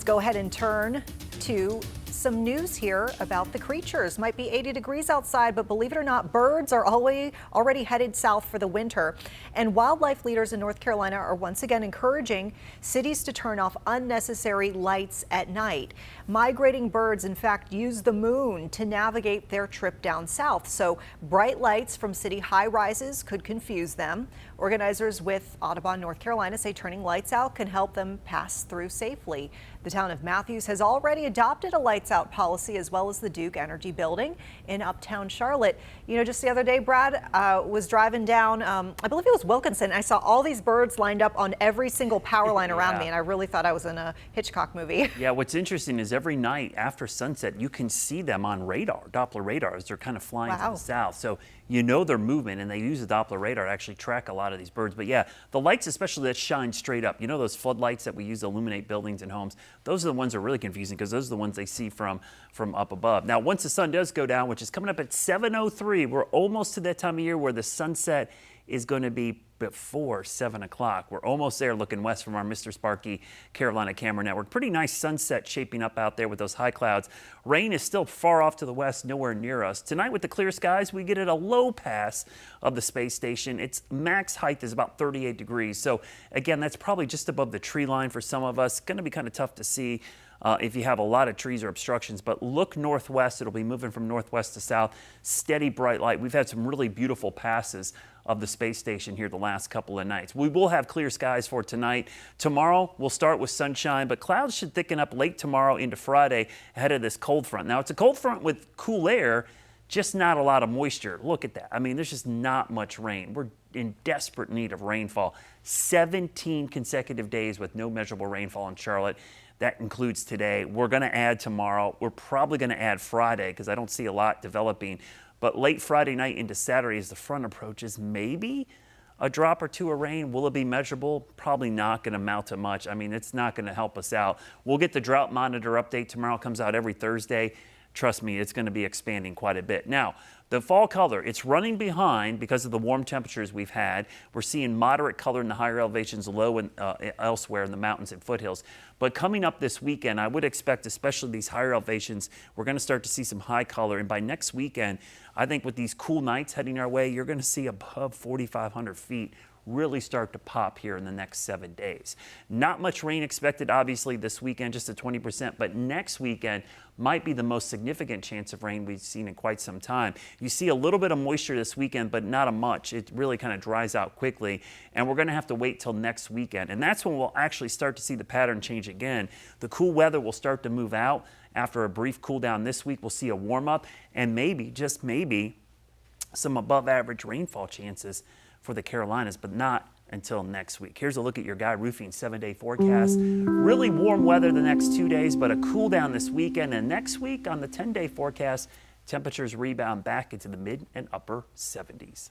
Let's go ahead and turn to some news here about the creatures. Might be 80 degrees outside, but believe it or not, birds are already headed south for the winter. And wildlife leaders in North Carolina are once again encouraging cities to turn off unnecessary lights at night. Migrating birds, in fact, use the moon to navigate their trip down south. So bright lights from city high rises could confuse them. Organizers with Audubon, North Carolina say turning lights out can help them pass through safely. The town of Matthews has already adopted a lights out policy, as well as the Duke Energy building in uptown Charlotte. You know, just the other day, Brad, was driving down, I believe it was Wilkinson. I saw all these birds lined up on every single power line around me, and I really thought I was in a Hitchcock movie. Yeah, what's interesting is every night after sunset, you can see them on radar, Doppler radars. They're kind of flying to the south. So you know their movement, and they use the Doppler radar to actually track a lot of these birds. But yeah, the lights, especially that shine straight up, you know those floodlights that we use to illuminate buildings and homes, those are the ones that are really confusing because those are the ones they see from up above. Now, once the sun does go down, which is coming up at 7:03, we're almost to that time of year where the sunset is going to be before 7 o'clock. We're almost there, looking west from our Mr. Sparky Carolina Camera Network. Pretty nice sunset shaping up out there with those high clouds. Rain is still far off to the west, nowhere near us. Tonight with the clear skies, we get at a low pass of the space station. Its max height is about 38 degrees. So again, that's probably just above the tree line for some of us. Going to be kind of tough to see if you have a lot of trees or obstructions, but look northwest. It'll be moving from northwest to south. Steady bright light. We've had some really beautiful passes of the space station here the last couple of nights. We will have clear skies for tonight. Tomorrow we'll start with sunshine, but clouds should thicken up late tomorrow into Friday ahead of this cold front. Now, it's a cold front with cool air, just not a lot of moisture. Look at that. I mean, there's just not much rain. We're in desperate need of rainfall. 17 consecutive days with no measurable rainfall in Charlotte. That includes today. We're going to add tomorrow. We're probably going to add Friday because I don't see a lot developing. But late Friday night into Saturday as the front approaches, maybe a drop or two of rain. Will it be measurable? Probably not going to amount to much. I mean, it's not going to help us out. We'll get the drought monitor update tomorrow. It comes out every Thursday. Trust me, it's going to be expanding quite a bit. Now, the fall color, it's running behind because of the warm temperatures we've had. We're seeing moderate color in the higher elevations, low and elsewhere in the mountains and foothills. But coming up this weekend, I would expect, especially these higher elevations, we're going to start to see some high color. And by next weekend, I think with these cool nights heading our way, you're going to see above 4,500 feet really start to pop here in the next 7 days. Not much rain expected, obviously, this weekend, just at 20%, but next weekend might be the most significant chance of rain we've seen in quite some time. You see a little bit of moisture this weekend, but not a much. It really kind of dries out quickly, and we're going to have to wait till next weekend, and that's when we'll actually start to see the pattern change again. The cool weather will start to move out. After a brief cool down this week, we'll see a warm up and maybe, just maybe, some above average rainfall chances for the Carolinas, but not until next week. Here's a look at your Guy Roofing 7-day forecast. Really warm weather the next 2 days, but a cool down this weekend. And next week on the 10-day forecast, temperatures rebound back into the mid and upper 70s.